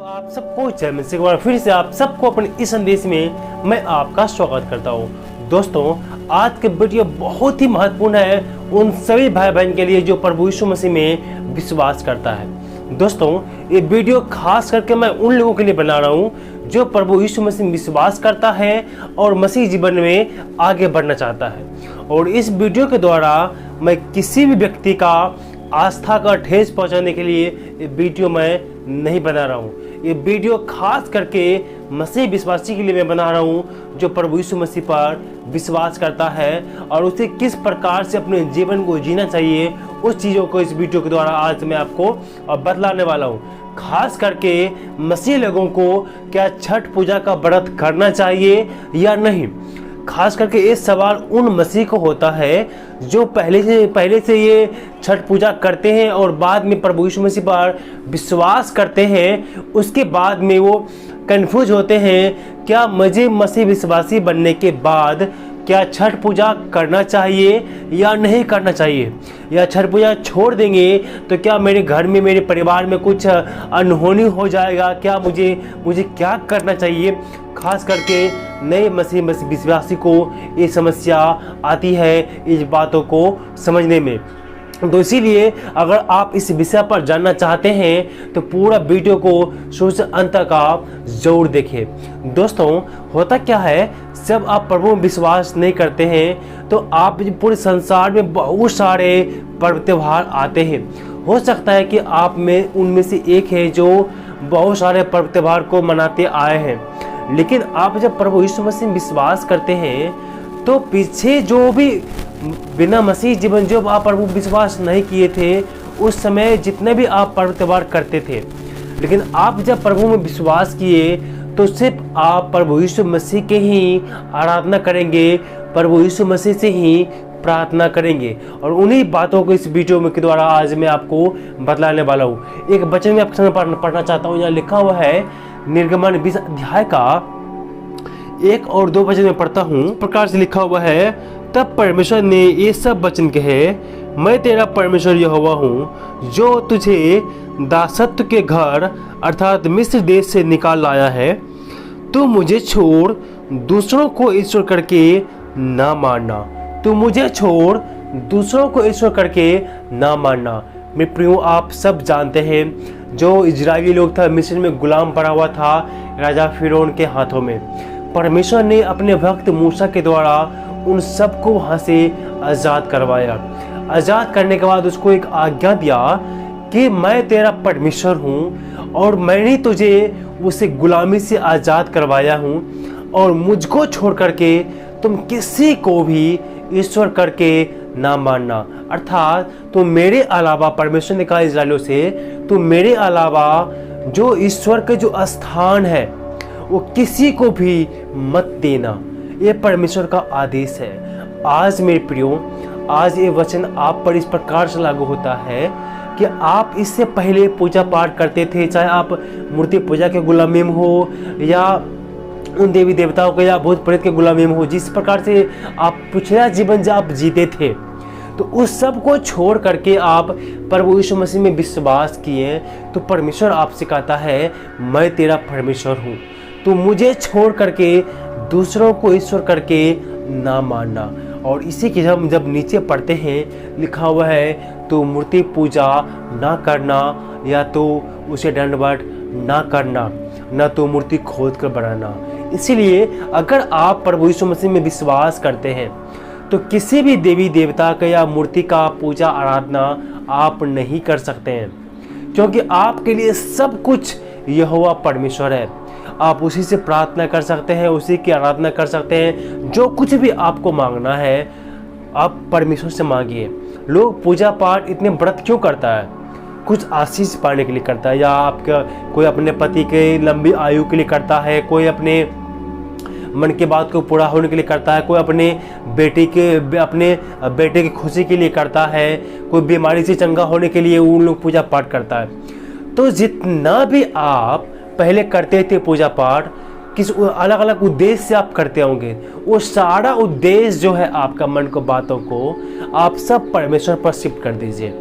आप सबको जय मसीह। एक बार फिर से आप सबको अपने इस संदेश में मैं आपका स्वागत करता हूं। दोस्तों, आज के वीडियो बहुत ही महत्वपूर्ण है उन सभी भाई बहन के लिए जो प्रभु यीशु मसीह में विश्वास करता है। दोस्तों, ये वीडियो खास करके मैं उन लोगों के लिए बना रहा हूं जो प्रभु यीशु मसीह में विश्वास करता है और मसीह जीवन में आगे बढ़ना चाहता है। और इस वीडियो के द्वारा मैं किसी भी व्यक्ति का आस्था का ठेस पहुंचाने के लिए ये वीडियो मैं नहीं बना रहा हूँ। ये वीडियो खास करके मसीह विश्वासी के लिए मैं बना रहा हूँ जो प्रभु यीशु मसीह पर विश्वास करता है और उसे किस प्रकार से अपने जीवन को जीना चाहिए, उस चीज़ों को इस वीडियो के द्वारा आज मैं आपको बतलाने वाला हूँ। खास करके मसीह लोगों को क्या छठ पूजा का व्रत करना चाहिए या नहीं। खास करके ये सवाल उन मसीह को होता है जो पहले से ये छठ पूजा करते हैं और बाद में प्रभु यीशु मसीह पर विश्वास करते हैं। उसके बाद में वो कंफ्यूज होते हैं, क्या मुझे मसीह विश्वासी बनने के बाद क्या छठ पूजा करना चाहिए या नहीं करना चाहिए, या छठ पूजा छोड़ देंगे तो क्या मेरे घर में मेरे परिवार में कुछ अनहोनी हो जाएगा, क्या मुझे क्या करना चाहिए। खास करके नए मसीह विश्वासी को ये समस्या आती है इस बातों को समझने में। तो इसीलिए अगर आप इस विषय पर जानना चाहते हैं तो पूरा वीडियो को शुरू से अंत तक आप जरूर देखें। दोस्तों, होता क्या है, जब आप प्रभु में विश्वास नहीं करते हैं तो आप पूरे संसार में बहुत सारे पर्व त्योहार आते हैं। हो सकता है कि आप में उनमें से एक है जो बहुत सारे पर्व त्योहार को मनाते आए हैं, लेकिन आप जब प्रभु यीशु मसीह में विश्वास करते हैं तो पीछे जो भी बिना मसीह जीवन जो आप प्रभु विश्वास नहीं किए थे उस समय जितने भी आप पर्व त्योहार करते थे, लेकिन आप जब प्रभु में विश्वास किए तो सिर्फ आप प्रभु यीशु मसीह के ही आराधना करेंगे, प्रभु यीशु मसीह से ही प्रार्थना करेंगे। और उन्हीं बातों को इस वीडियो में के द्वारा आज मैं आपको बतलाने वाला हूँ। एक वचन में आपके सामने पढ़ना चाहता हूँ। यहाँ लिखा हुआ है निर्गमन 20 अध्याय का 1 और 2 वचन में पढ़ता हूँ। प्रकार से लिखा हुआ है, तब परमेश्वर ने ये सब वचन कहे, मैं तेरा परमेश्वर यहोवा हूँ जो तुझे दासत्व के घर अर्थात मिस्र देश से निकाल लाया है। तू मुझे छोड़ दूसरों को ईश्वर करके ना मानना। तू मुझे छोड़ दूसरों को ईश्वर करके ना मानना। मेरे प्रियो, आप सब जानते हैं जो इजरायली लोग था मिस्र में गुलाम पड़ा हुआ था राजा फिरौन के हाथों में। परमेश्वर ने अपने भक्त मूसा के द्वारा उन सबको वहाँ से आज़ाद करवाया। आज़ाद करने के बाद उसको एक आज्ञा दिया कि मैं तेरा परमेश्वर हूँ और मैंने तुझे उसे गुलामी से आज़ाद करवाया हूँ और मुझको छोड़ करके तुम किसी को भी ईश्वर करके ना मानना। अर्थात तुम मेरे अलावा, परमेश्वर ने कहा इस्राएलियों से, तुम मेरे अलावा जो ईश्वर के जो स्थान है वो किसी को भी मत देना। ये परमेश्वर का आदेश है। आज मेरे प्रियो, आज ये वचन आप पर इस प्रकार से लागू होता है कि आप इससे पहले पूजा पाठ करते थे, चाहे आप मूर्ति पूजा के गुलामी में हो या उन देवी देवताओं के या भूत प्रेत के गुलामी में हो, जिस प्रकार से आप पिछला जीवन जब आप जीते थे तो उस सब को छोड़ करके आप प्रभु यीशु मसीह में विश्वास किए तो परमेश्वर आपसे कहता है, मैं तेरा परमेश्वर हूँ, तो मुझे छोड़ करके दूसरों को ईश्वर करके ना मानना। और इसी के जब नीचे पढ़ते हैं लिखा हुआ है, तो मूर्ति पूजा ना करना या तो उसे दंडवत ना करना, ना तो मूर्ति खोद कर बनाना। इसीलिए अगर आप प्रभु यीशु मसीह में विश्वास करते हैं तो किसी भी देवी देवता का या मूर्ति का पूजा आराधना आप नहीं कर सकते हैं, क्योंकि आपके लिए सब कुछ यहोवा परमेश्वर है। आप उसी से प्रार्थना कर सकते हैं, उसी की आराधना कर सकते हैं। जो कुछ भी आपको मांगना है आप परमेश्वर से मांगिए। लोग पूजा पाठ इतने व्रत क्यों करता है? कुछ आशीष पाने के लिए करता है, या आपका कोई अपने पति के लंबी आयु के लिए करता है, कोई अपने मन की बात को पूरा होने के लिए करता है, कोई अपने बेटे की खुशी के लिए करता है, कोई बीमारी से चंगा होने के लिए उन लोग पूजा पाठ करता है। तो जितना भी आप पहले करते थे पूजा पाठ, किस अलग अलग उद्देश्य से आप करते होंगे, वो सारा उद्देश्य जो है आपका मन को बातों को आप सब परमेश्वर पर शिफ्ट कर दीजिए।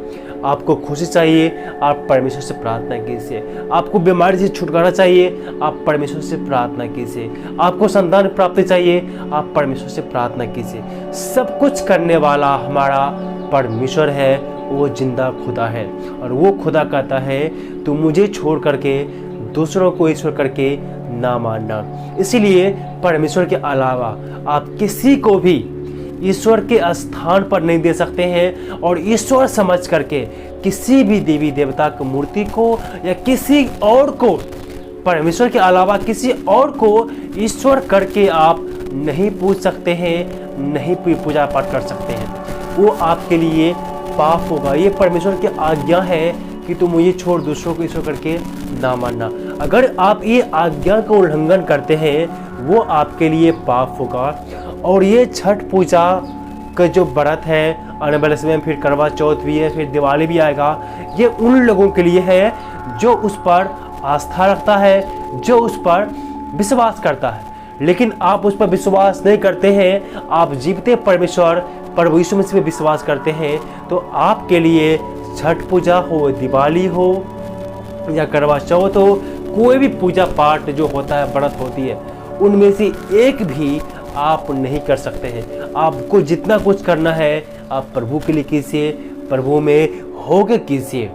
आपको खुशी चाहिए, आप परमेश्वर से प्रार्थना कीजिए। आपको बीमारी से छुटकारा चाहिए, आप परमेश्वर से प्रार्थना कीजिए। आपको संतान प्राप्ति चाहिए, आप परमेश्वर से प्रार्थना कीजिए। सब कुछ करने वाला हमारा परमेश्वर है, वो जिंदा खुदा है। और वो खुदा कहता है तू मुझे छोड़ करके दूसरों को ईश्वर करके ना मानना। इसीलिए परमेश्वर के अलावा आप किसी को भी ईश्वर के स्थान पर नहीं दे सकते हैं, और ईश्वर समझ करके किसी भी देवी देवता की मूर्ति को या किसी और को, परमेश्वर के अलावा किसी और को ईश्वर करके आप नहीं पूज सकते हैं, नहीं पूजा पाठ कर सकते हैं। वो आपके लिए पाप होगा। ये परमेश्वर की आज्ञा है कि तुम मुझे छोड़ दूसरों को ईश्वर करके ना मानना। अगर आप ये आज्ञा का उल्लंघन करते हैं, वो आपके लिए पाप होगा। और ये छठ पूजा का जो व्रत है, आने वाले समय में फिर करवा चौथ भी है, फिर दिवाली भी आएगा, ये उन लोगों के लिए है जो उस पर आस्था रखता है, जो उस पर विश्वास करता है। लेकिन आप उस पर विश्वास नहीं करते हैं, आप जीवते परमेश्वर प्रभु यीशु मसीह पे विश्वास करते हैं, तो आपके लिए छठ पूजा हो, दिवाली हो या करवा चौथ हो, कोई भी पूजा पाठ जो होता है, व्रत होती है, उनमें से एक भी आप नहीं कर सकते हैं। आपको जितना कुछ करना है आप प्रभु के लिए कीजिए, प्रभु में होके कीजिए।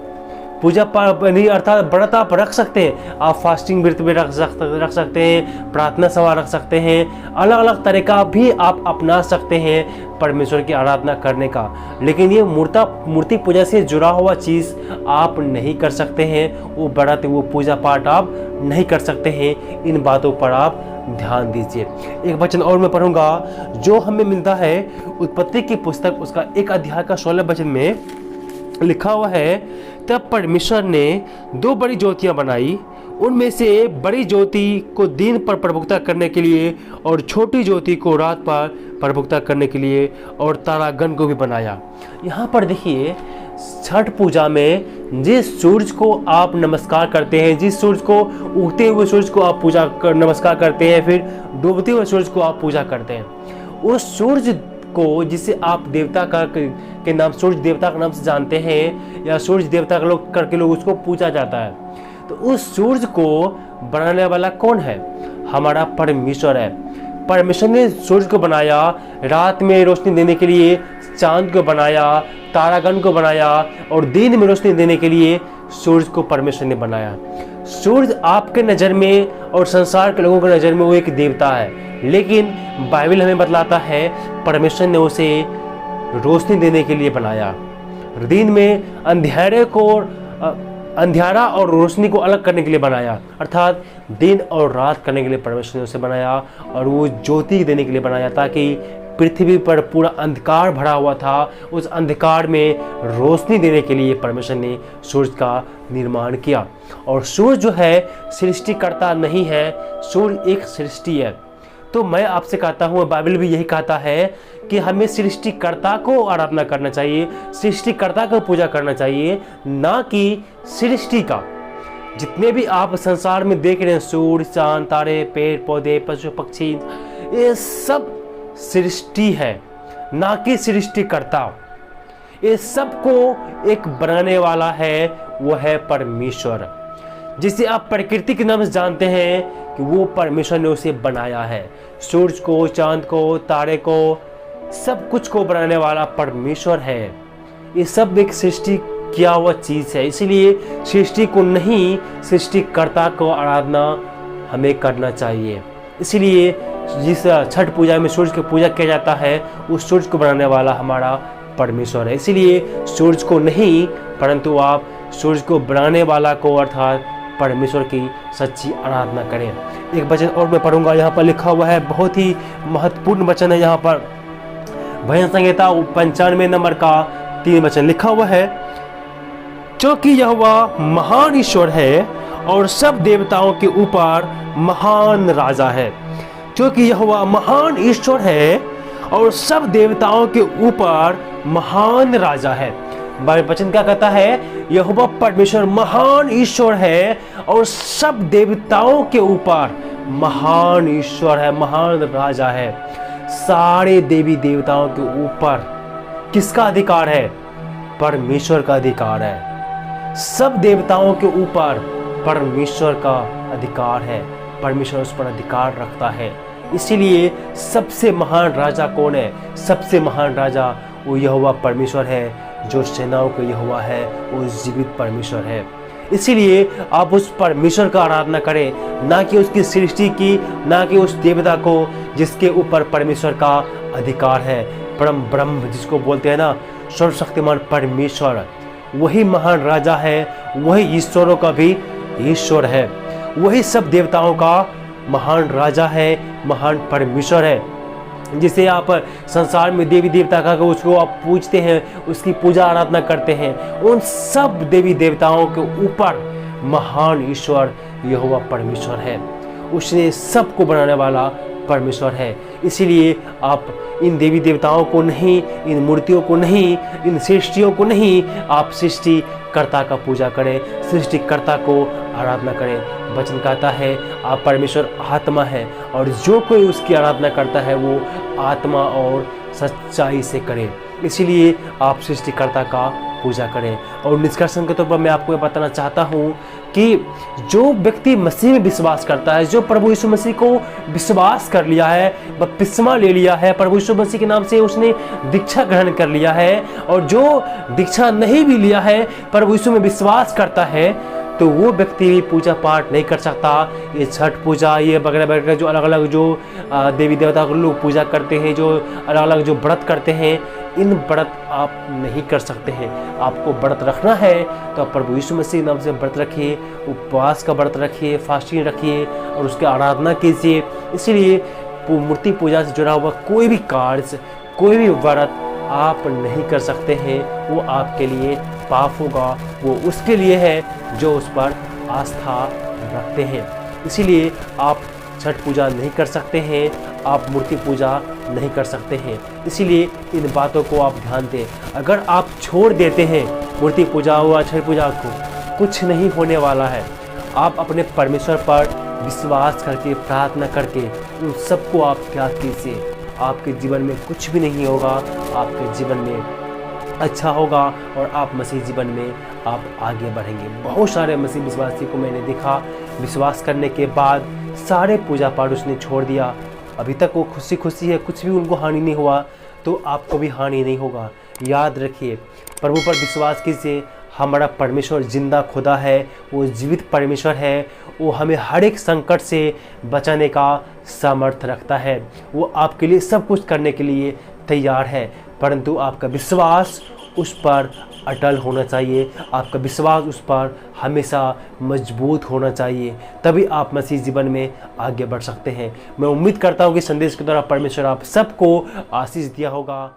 पूजा पाठ नहीं अर्थात व्रत आप रख सकते हैं, आप फास्टिंग व्रत भी रख सकते हैं, प्रार्थना सभा रख सकते हैं, अलग अलग तरीका भी आप अपना सकते हैं परमेश्वर की आराधना करने का। लेकिन ये मूर्ति पूजा से जुड़ा हुआ चीज़ आप नहीं कर सकते हैं, वो व्रत वो पूजा पाठ आप नहीं कर सकते हैं। इन बातों पर आप ध्यान दीजिए। एक वचन और मैं पढ़ूंगा जो हमें मिलता है उत्पत्ति की पुस्तक उसका 1 अध्याय का 16 वचन में लिखा हुआ है, तब परमेश्वर ने 2 बड़ी ज्योतियां बनाई, उनमें से बड़ी ज्योति को दिन पर प्रभुता करने के लिए और छोटी ज्योति को रात पर प्रभुता करने के लिए, और तारागण को भी बनाया। यहाँ पर देखिए, छठ पूजा में जिस सूरज को आप नमस्कार करते हैं, जिस सूरज को उगते हुए सूरज को आप नमस्कार करते हैं, फिर डूबते हुए सूरज को आप पूजा करते हैं, उस सूरज को जिसे आप देवता के नाम, सूरज देवता के नाम से जानते हैं, या सूरज देवता के लोग उसको पूजा जाता है, तो उस सूरज को बनाने वाला कौन है? हमारा परमेश्वर है। परमेश्वर ने सूरज को बनाया, रात में रोशनी देने के लिए चांद को बनाया, तारागण को बनाया, और दिन में रोशनी देने के लिए सूरज को परमेश्वर ने बनाया। सूरज आपके नज़र में और संसार के लोगों की नज़र में वो एक देवता है, लेकिन बाइबल हमें बतलाता है परमेश्वर ने उसे रोशनी देने के लिए बनाया। दिन में अंधियारा और रोशनी को अलग करने के लिए बनाया, अर्थात दिन और रात करने के लिए परमेश्वर ने उसे बनाया, और वो ज्योति देने के लिए बनाया, ताकि पृथ्वी पर पूरा अंधकार भरा हुआ था, उस अंधकार में रोशनी देने के लिए परमेश्वर ने सूरज का निर्माण किया। और सूरज जो है सृष्टिकर्ता नहीं है, सूरज एक सृष्टि है। तो मैं आपसे कहता हूँ, बाइबल भी यही कहता है कि हमें सृष्टिकर्ता को आराधना करना चाहिए, सृष्टिकर्ता को पूजा करना चाहिए, ना कि सृष्टि का। जितने भी आप संसार में देख रहे हैं, सूर्य, चांद, तारे, पेड़ पौधे, पशु पक्षी, ये सब सृष्टि है, ना कि सृष्टिकर्ता। ये सबको एक बनाने वाला है, वो है परमेश्वर, जिसे आप प्रकृति के नाम से जानते हैं कि वो परमेश्वर ने उसे बनाया है। सूरज को, चांद को, तारे को, सब कुछ को बनाने वाला परमेश्वर है। ये सब एक सृष्टि किया हुआ चीज़ है, इसीलिए सृष्टि को नहीं, सृष्टिकर्ता को आराधना हमें करना चाहिए। इसीलिए जिस छठ पूजा में सूरज की पूजा किया जाता है, उस सूरज को बनाने वाला हमारा परमेश्वर है। इसीलिए सूरज को नहीं, परंतु आप सूरज को बनाने वाला को, अर्थात परमेश्वर की सच्ची आराधना करें। एक वचन और मैं पढ़ूंगा, यहाँ पर लिखा हुआ है, बहुत ही महत्वपूर्ण वचन है। यहाँ पर भजन संहिता 95 नंबर का 3 वचन लिखा हुआ है, क्योंकि यहोवा महान ईश्वर है और सब देवताओं के ऊपर महान राजा है। क्योंकि यहोवा महान ईश्वर है और सब देवताओं के ऊपर महान राजा है। वचन क्या कहता है? यहोवा परमेश्वर महान ईश्वर है और सब देवताओं के ऊपर महान ईश्वर है, महान राजा है। सारे देवी देवताओं के ऊपर किसका अधिकार है? परमेश्वर का अधिकार है। सब देवताओं के ऊपर परमेश्वर का अधिकार है, परमेश्वर उस पर अधिकार रखता है। इसीलिए सबसे महान राजा कौन है? सबसे महान राजा वो यहोवा परमेश्वर है, जो सेनाओं का यहोवा है, वो जीवित परमेश्वर है। इसीलिए आप उस परमेश्वर का आराधना करें, ना कि उसकी सृष्टि की, ना कि उस देवता को जिसके ऊपर परमेश्वर का अधिकार है। परम ब्रह्म जिसको बोलते हैं ना, सर्वशक्तिमान परमेश्वर, वही महान राजा है, वही ईश्वरों का भी ईश्वर है, वही सब देवताओं का महान राजा है, महान परमेश्वर है। जिसे आप संसार में देवी देवता का उसको आप पूजते हैं, उसकी पूजा आराधना करते हैं, उन सब देवी देवताओं के ऊपर महान ईश्वर यहोवा परमेश्वर है। उसने सबको बनाने वाला परमेश्वर है। इसीलिए आप इन देवी देवताओं को नहीं, इन मूर्तियों को नहीं, इन सृष्टियों को नहीं, आप सृष्टिकर्ता का पूजा करें, सृष्टिकर्ता को आराधना करें। वचन कहता है आप परमेश्वर आत्मा है, और जो कोई उसकी आराधना करता है वो आत्मा और सच्चाई से करे। इसीलिए आप सृष्टिकर्ता का पूजा करें। और निष्कर्षण के तौर पर मैं आपको ये बताना चाहता हूँ कि जो व्यक्ति मसीह में विश्वास करता है, जो प्रभु यीशु मसीह को विश्वास कर लिया है, बपतिस्मा ले लिया है, प्रभु यीशु मसीह के नाम से उसने दीक्षा ग्रहण कर लिया है, और जो दीक्षा नहीं भी लिया है, प्रभु यीशु में विश्वास करता है, तो वो व्यक्ति भी पूजा पाठ नहीं कर सकता। ये छठ पूजा, ये वगैरह वगैरह जो अलग अलग जो देवी देवता को लोग पूजा करते हैं, जो अलग अलग जो व्रत करते हैं, इन व्रत आप नहीं कर सकते हैं। आपको व्रत रखना है तो आप प्रभु यीशु मसीह नाम से व्रत रखिए, उपवास का व्रत रखिए, फास्टिंग रखिए और उसकी आराधना कीजिए। इसीलिए मूर्ति पूजा से जुड़ा हुआ कोई भी कार्य, कोई भी व्रत आप नहीं कर सकते हैं। वो आपके लिए पाप होगा, वो उसके लिए है जो उस पर आस्था रखते हैं। इसीलिए आप छठ पूजा नहीं कर सकते हैं, आप मूर्ति पूजा नहीं कर सकते हैं। इसीलिए इन बातों को आप ध्यान दें। अगर आप छोड़ देते हैं मूर्ति पूजा हुआ छठ पूजा को, कुछ नहीं होने वाला है। आप अपने परमेश्वर पर विश्वास करके, प्रार्थना करके उन सबको आप त्याग कीजिए। आपके जीवन में कुछ भी नहीं होगा, आपके जीवन में अच्छा होगा और आप मसीह जीवन में आप आगे बढ़ेंगे। बहुत सारे मसीह विश्वासी को मैंने देखा, विश्वास करने के बाद सारे पूजा पाठ उसने छोड़ दिया। अभी तक वो खुशी खुशी है, कुछ भी उनको हानि नहीं हुआ, तो आपको भी हानि नहीं होगा। याद रखिए, प्रभु पर विश्वास कीजिए। हमारा परमेश्वर जिंदा खुदा है, वो जीवित परमेश्वर है। वो हमें हर एक संकट से बचाने का सामर्थ्य रखता है। वो आपके लिए सब कुछ करने के लिए तैयार है, परंतु आपका विश्वास उस पर अटल होना चाहिए। आपका विश्वास उस पर हमेशा मजबूत होना चाहिए, तभी आप मसीह जीवन में आगे बढ़ सकते हैं। मैं उम्मीद करता हूँ कि संदेश के द्वारा परमेश्वर आप सबको आशीष दिया होगा।